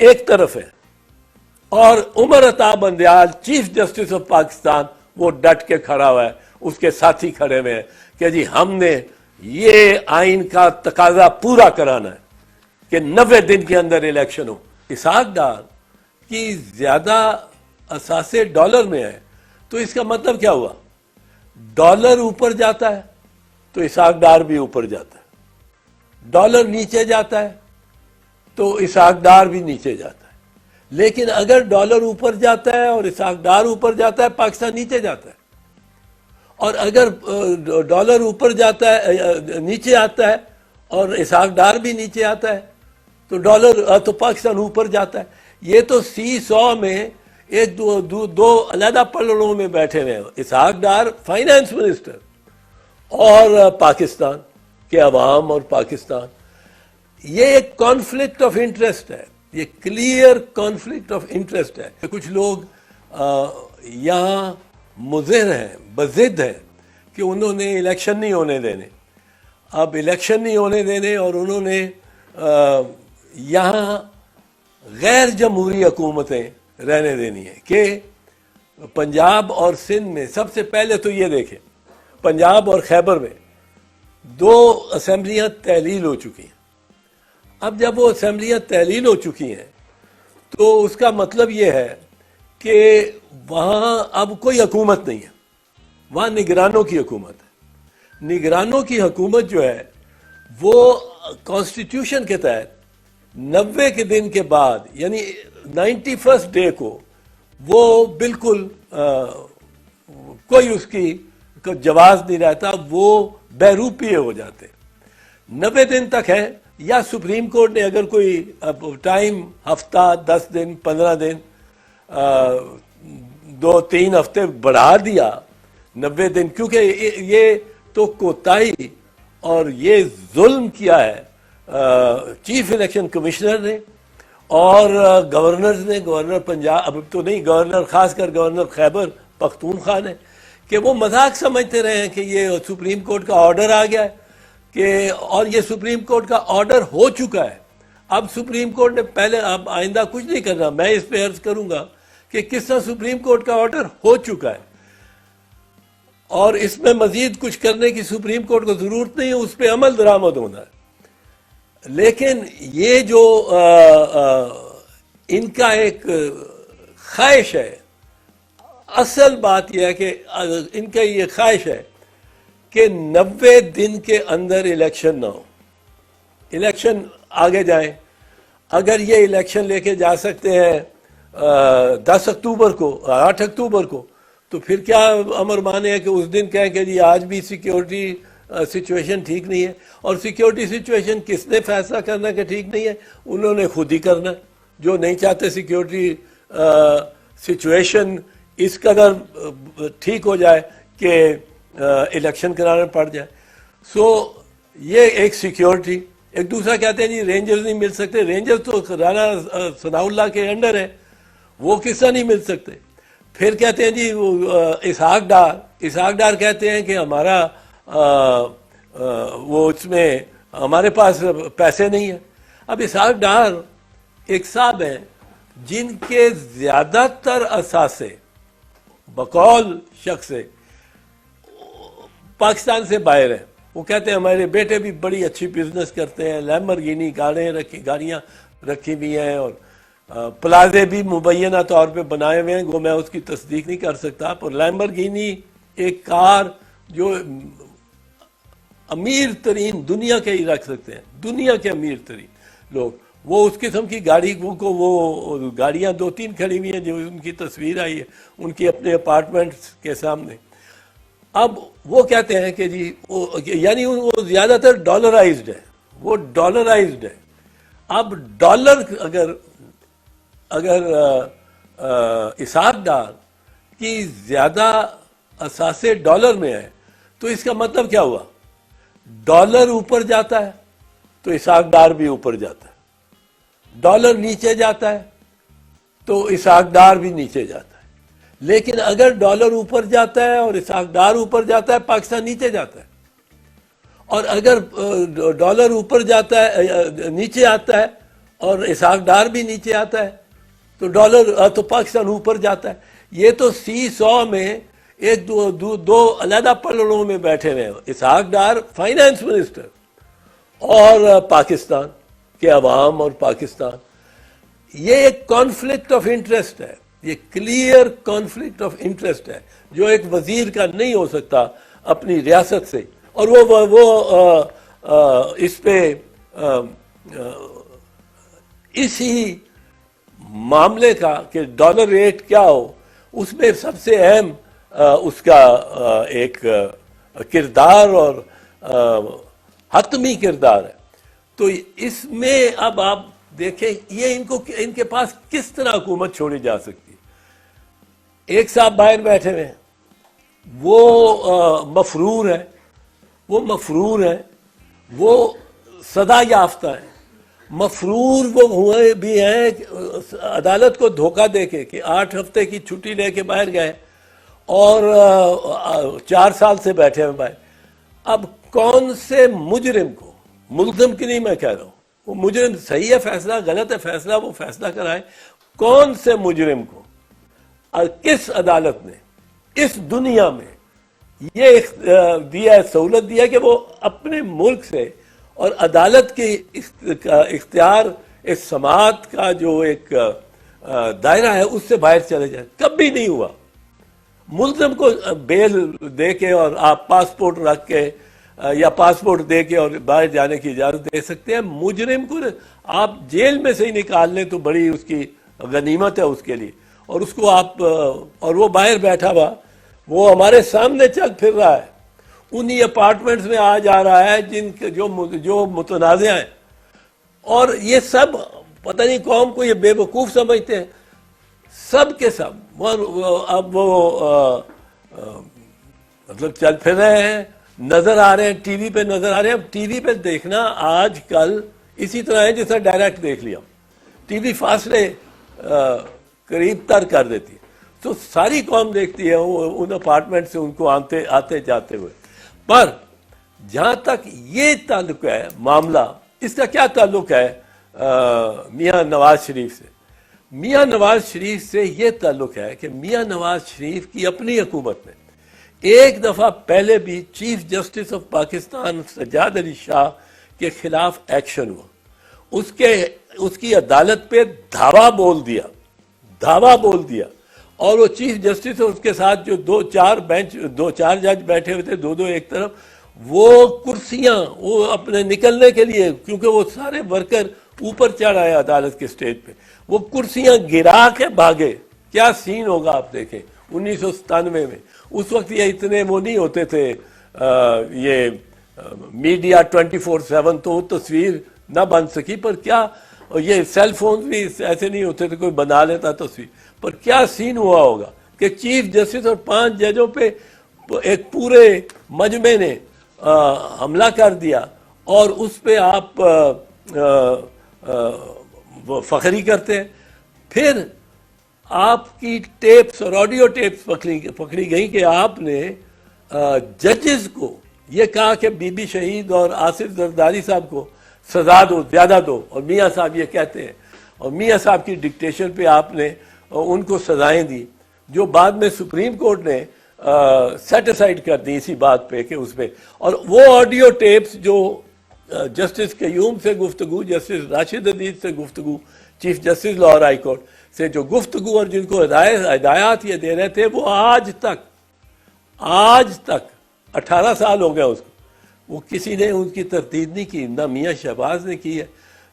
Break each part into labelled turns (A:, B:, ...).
A: ایک طرف ہے اور Umar Ata Bandial chief justice of Pakistan وہ ڈٹ کے کھڑا ہوا ہے، اس کے ساتھی کھڑے ہوئے ہیں کہ جی ہم نے یہ آئین کا تقاضا پورا کرانا ہے کہ 90 دن کے اندر الیکشن ہو۔ اسحاق ڈار کی زیادہ اثاثے ڈالر میں ہے تو اس کا مطلب کیا ہوا؟ ڈالر اوپر جاتا ہے تو اسحاق ڈار بھی اوپر جاتا ہے، ڈالر نیچے جاتا ہے تو اسحاق ڈار بھی نیچے جاتا ہے۔ لیکن اگر ڈالر اوپر جاتا ہے اور اسحاق ڈار اوپر جاتا ہے پاکستان نیچے جاتا ہے، اور اگر ڈالر اوپر جاتا ہے نیچے آتا ہے اور اسحاق ڈار بھی نیچے آتا ہے تو پاکستان اوپر جاتا ہے۔ یہ تو سی سو میں ایک دو علیحدہ پلڑوں میں بیٹھے ہوئے ہیں، اسحاق ڈار فائنانس منسٹر اور پاکستان کے عوام اور پاکستان۔ یہ ایک کانفلکٹ آف انٹرسٹ ہے، یہ کلیئر کانفلکٹ آف انٹرسٹ ہے۔ کچھ لوگ یہاں مضر ہیں، بضد ہیں کہ انہوں نے الیکشن نہیں ہونے دینے۔ اب الیکشن نہیں ہونے دینے اور انہوں نے یہاں غیر جمہوری حکومتیں رہنے دینی ہیں کہ پنجاب اور سندھ میں سب سے پہلے تو یہ دیکھیں، پنجاب اور خیبر میں 2 اسمبلیاں تحلیل ہو چکی ہیں۔ اب جب وہ اسمبلیاں تحلیل ہو چکی ہیں تو اس کا مطلب یہ ہے کہ وہاں اب کوئی حکومت نہیں ہے، وہاں نگرانوں کی حکومت ہے۔ نگرانوں کی حکومت جو ہے وہ کانسٹیٹیوشن کے تحت 90 کے دن کے بعد یعنی 91 ڈے کو وہ بالکل کوئی اس کی جواز نہیں رہتا، وہ بہروپیے ہو جاتے۔ 90 دن تک ہے، یا سپریم کورٹ نے اگر کوئی ٹائم ہفتہ 10 دن 15 دن 2-3 ہفتے بڑھا دیا 90 دن، کیونکہ یہ تو کوتاہی اور یہ ظلم کیا ہے چیف الیکشن کمشنر نے اور گورنرز نے، گورنر پنجاب اب تو نہیں، گورنر خاص کر گورنر خیبر پختونخوا نے، کہ وہ مذاق سمجھتے رہے ہیں کہ یہ سپریم کورٹ کا آرڈر آ گیا ہے کہ، اور یہ سپریم کورٹ کا آرڈر ہو چکا ہے۔ اب سپریم کورٹ نے پہلے، اب آئندہ کچھ نہیں کرنا، میں اس پہ عرض کروں گا کہ کس طرح سپریم کورٹ کا آرڈر ہو چکا ہے اور اس میں مزید کچھ کرنے کی سپریم کورٹ کو ضرورت نہیں ہے، اس پہ عمل درآمد ہونا ہے۔ لیکن یہ جو ان کا ایک خواہش ہے، اصل بات یہ ہے کہ ان کا یہ خواہش ہے کہ 90 دن کے اندر الیکشن نہ ہو، الیکشن آگے جائیں۔ اگر یہ الیکشن لے کے جا سکتے ہیں 10 اکتوبر کو، 8 اکتوبر کو، تو پھر کیا امر مانے ہے کہ اس دن کہیں کہ جی آج بھی سیکیورٹی سچویشن ٹھیک نہیں ہے، اور سیکیورٹی سچویشن کس نے فیصلہ کرنا کہ ٹھیک نہیں ہے؟ انہوں نے خود ہی کرنا، جو نہیں چاہتے سیکیورٹی سچویشن اس قدر ٹھیک ہو جائے کہ الیکشن کرانا پڑ جائے۔ سو یہ ایک سیکیورٹی۔ ایک دوسرا کہتے ہیں جی رینجرز نہیں مل سکتے، رینجرز تو رانا ثناء اللہ کے انڈر ہے، وہ کس طرح نہیں مل سکتے؟ پھر کہتے ہیں جی اسحاق ڈار کہتے ہیں کہ ہمارا وہ اس میں ہمارے پاس پیسے نہیں ہیں۔ اب اسحاق ڈار ایک صاحب ہیں جن کے زیادہ تر اثاثے بقول شخص سے پاکستان سے باہر ہیں۔ وہ کہتے ہیں ہمارے بیٹے بھی بڑی اچھی بزنس کرتے ہیں، لیمبرگینی گاڑیاں رکھی بھی ہیں اور پلازے بھی مبینہ طور پہ بنائے ہوئے ہیں، وہ میں اس کی تصدیق نہیں کر سکتا، پر لیمبرگینی ایک کار جو امیر ترین دنیا کے ہی رکھ سکتے ہیں، دنیا کے امیر ترین لوگ، وہ اس قسم کی گاڑی کو، وہ گاڑیاں 2-3 کھڑی ہوئی ہیں جو ان کی تصویر آئی ہے ان کی اپنے اپارٹمنٹس کے سامنے۔ اب وہ کہتے ہیں کہ جی یعنی وہ زیادہ تر ڈالرائزڈ ہے، وہ ڈالرائزڈ ہے۔ اب ڈالر اگر اسحاق ڈار کی زیادہ اثاثے ڈالر میں ہے تو اس کا مطلب کیا ہوا؟ ڈالر اوپر جاتا ہے تو اسحاق ڈار بھی اوپر جاتا ہے، ڈالر نیچے جاتا ہے تو اسحاق ڈار بھی نیچے جاتا ہے۔ لیکن اگر ڈالر اوپر جاتا ہے اور اسحاق ڈار اوپر جاتا ہے پاکستان نیچے جاتا ہے، اور اگر ڈالر اوپر جاتا ہے نیچے آتا ہے اور اسحاق ڈار بھی نیچے آتا ہے، تو ڈالر تو پاکستان اوپر جاتا ہے. یہ تو سی سو میں ایک دو علیحدہ پلڑوں میں بیٹھے ہوئے ہیں، اسحاق ڈار فائنانس منسٹر اور پاکستان کے عوام اور پاکستان. یہ ایک کانفلکٹ آف انٹرسٹ ہے، یہ کلیئر کانفلکٹ آف انٹرسٹ ہے جو ایک وزیر کا نہیں ہو سکتا اپنی ریاست سے. اور وہ اس پہ اسی معاملے کا کہ ڈالر ریٹ کیا ہو، اس میں سب سے اہم اس کا ایک کردار اور حتمی کردار ہے. تو اس میں اب آپ دیکھیں یہ ان کے پاس کس طرح حکومت چھوڑی جا سکتی ہے. ایک صاحب باہر بیٹھے ہوئے ہیں، وہ مفرور ہے، وہ صدا یافتہ ہے. مفرور وہ ہوئے بھی ہیں عدالت کو دھوکہ دے کے کہ 8 ہفتے کی چھٹی لے کے باہر گئے اور 4 سال سے بیٹھے ہوئے باہر. اب کون سے مجرم کو، ملزم کی نہیں میں کہہ رہا ہوں، وہ مجرم صحیح ہے فیصلہ، غلط ہے فیصلہ، وہ فیصلہ کرائے. کون سے مجرم کو کس عدالت نے اس دنیا میں یہ دیا سہولت دیا کہ وہ اپنے ملک سے اور عدالت کی اختیار اس سماعت کا جو ایک دائرہ ہے اس سے باہر چلے جائے؟ کبھی نہیں ہوا. ملزم کو بیل دے کے اور آپ پاسپورٹ رکھ کے یا پاسپورٹ دے کے اور باہر جانے کی اجازت دے سکتے ہیں. مجرم کو آپ جیل میں سے ہی نکال لیں تو بڑی اس کی غنیمت ہے اس کے لیے. اور اس کو آپ اور وہ باہر بیٹھا ہوا، وہ ہمارے سامنے چل پھر رہا ہے، انہی اپارٹمنٹس میں آ جا رہا ہے جو متنازع ہیں. اور یہ سب پتہ نہیں قوم کو یہ بے وقوف سمجھتے ہیں، سب کے سب اب وہ مطلب چل پھر رہے ہیں، نظر آ رہے ہیں، ٹی وی پہ نظر آ رہے ہیں. اب ٹی وی پہ دیکھنا آج کل اسی طرح ہے جیسا ڈائریکٹ دیکھ لیا. ٹی وی فاصلے قریب تر کر دیتی ہے، تو ساری قوم دیکھتی ہے ان اپارٹمنٹ سے ان کو آتے جاتے ہوئے. پر جہاں تک یہ تعلق ہے معاملہ، اس کا کیا تعلق ہے میاں نواز شریف سے؟ میاں نواز شریف سے یہ تعلق ہے کہ میاں نواز شریف کی اپنی حکومت میں ایک دفعہ پہلے بھی chief justice of Pakistan Sajjad Ali Shah کے خلاف ایکشن ہوا. اس کی عدالت پہ دھاوا بول دیا اور وہ چیف جسٹس اور اس کے ساتھ جو 2-4 جج بیٹھے ہوئے تھے، دو ایک طرف، وہ کرسیاں وہ اپنے نکلنے کے لیے، کیونکہ وہ سارے ورکر اوپر چڑھ آئے عدالت کے سٹیج پہ، وہ کرسیاں گرا کے بھاگے. کیا سین ہوگا آپ دیکھیں 1997 میں. اس وقت یہ اتنے وہ نہیں ہوتے تھے یہ میڈیا 24/7، تو وہ تصویر نہ بن سکی. پر کیا یہ سیل فون بھی ایسے نہیں ہوتے تھے، کوئی بنا لیتا تصویر. پر کیا سین ہوا ہوگا کہ چیف جسٹس اور 5 ججوں پہ ایک پورے مجمع نے حملہ کر دیا اور اس پہ آپ فخری کرتے ہیں. پھر آپ کی ٹیپس اور آڈیو ٹیپس پکڑی گئی کہ آپ نے ججز کو یہ کہا کہ بی بی شہید اور آصف زرداری صاحب کو سزا دو، زیادہ دو، اور میاں صاحب یہ کہتے ہیں، اور میاں صاحب کی ڈکٹیشن پہ آپ نے ان کو سزائیں دی، جو بعد میں سپریم کورٹ نے سیٹ اسائڈ کر دی اسی بات پہ کہ اس پہ. اور وہ آڈیو ٹیپس جو جسٹس قیوم سے گفتگو، جسٹس راشد عزیز سے گفتگو، chief justice Lahore high court سے جو گفتگو اور جن کو ہدایات یہ دے رہے تھے، وہ آج تک 18 سال ہو گئے اس کو، وہ کسی نے ان کی تردید نہیں کی. نہ میاں شہباز نے کی ہے،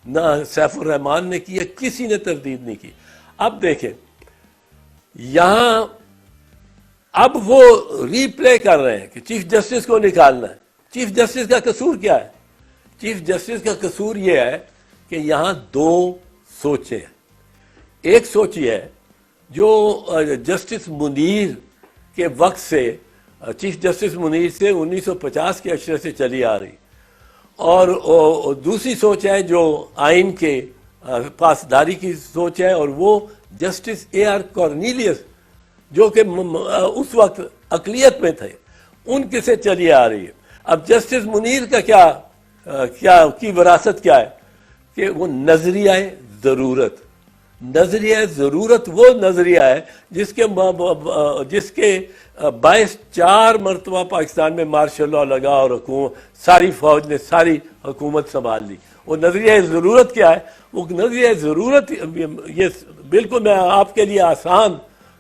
A: نہ سیف الرحمان نے کی ہے، کسی نے تردید نہیں کی. اب دیکھیں یہاں اب وہ ری پلے کر رہے ہیں کہ چیف جسٹس کو نکالنا ہے. چیف جسٹس کا قصور کیا ہے؟ چیف جسٹس کا قصور یہ ہے کہ یہاں 2 سوچیں ہیں. ایک سوچ یہ ہے جو جسٹس منیر کے وقت سے، چیف جسٹس منیر سے 1950 کے اشرے سے چلی آ رہی، اور دوسری سوچ ہے جو آئین کے پاسداری کی سوچ ہے، اور وہ جسٹس اے آر کارنیلیس جو کہ اس وقت اقلیت میں تھے، ان کے سے چلی آ رہی ہے. اب جسٹس منیر کا کیا کی وراثت کیا ہے کہ وہ نظریہ ضرورت، نظریہ ضرورت وہ نظریہ ہے جس کے باعث 4 مرتبہ پاکستان میں مارشل لاء لگا اور ساری فوج نے ساری حکومت سنبھال لی۔ وہ نظریہ ضرورت کیا ہے؟ وہ نظریہ ضرورت، یہ بالکل میں آپ کے لیے آسان،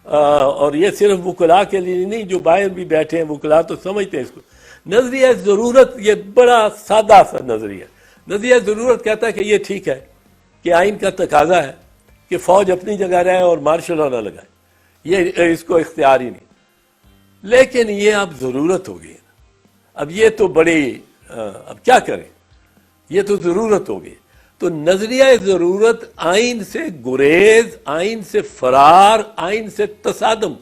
A: اور یہ صرف وکلاء کے لیے نہیں، جو باہر بھی بیٹھے ہیں وکلاء تو سمجھتے ہیں اس کو۔ نظریہ ضرورت یہ بڑا سادہ سا نظریہ۔ نظریہ ضرورت کہتا ہے کہ یہ ٹھیک ہے کہ آئین کا تقاضا ہے کہ فوج اپنی جگہ رہے اور مارشل لاء نہ لگائے، یہ اس کو اختیار ہی نہیں۔ لیکن یہ اب ضرورت ہو گئی، اب یہ تو بڑی، اب کیا کریں، یہ تو ضرورت ہو گئی۔ تو نظریہ ضرورت آئین سے گریز، آئین سے فرار، آئین سے تصادم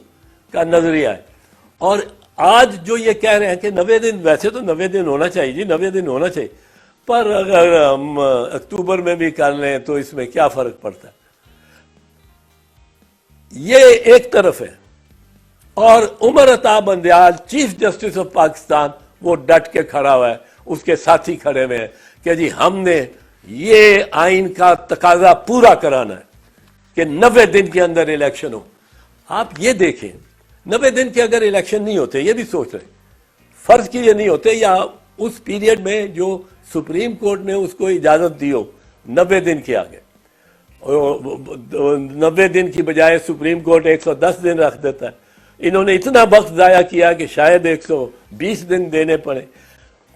A: کا نظریہ ہے۔ اور آج جو یہ کہہ رہے ہیں کہ 90 دن، ویسے تو 90 دن ہونا چاہیے جی، 90 دن ہونا چاہیے، پر اگر ہم اکتوبر میں بھی کر لیں تو اس میں کیا فرق پڑتا ہے؟ یہ ایک طرف ہے۔ اور Umar Ata Bandial chief justice of Pakistan وہ ڈٹ کے کھڑا ہوا ہے، اس کے ساتھی کھڑے ہوئے ہیں کہ جی ہم نے یہ آئین کا تقاضا پورا کرانا ہے کہ 90 دن کے اندر الیکشن ہو۔ آپ یہ دیکھیں، 90 دن کے اگر الیکشن نہیں ہوتے، یہ بھی سوچ رہے فرض کی یہ نہیں ہوتے، یا اس پیریڈ میں جو سپریم کورٹ نے اس کو اجازت دی ہو 90 دن کے آگے، 90 دن کی بجائے سپریم کورٹ 110 دن رکھ دیتا ہے۔ انہوں نے اتنا وقت ضائع کیا کہ شاید 120 دن دینے پڑے،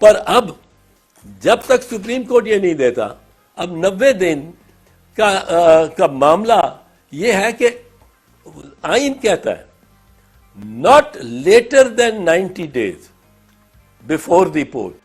A: پر اب جب تک سپریم کورٹ یہ نہیں دیتا، اب 90 دن کا معاملہ یہ ہے کہ آئین کہتا ہے not later than 90 days before the poll.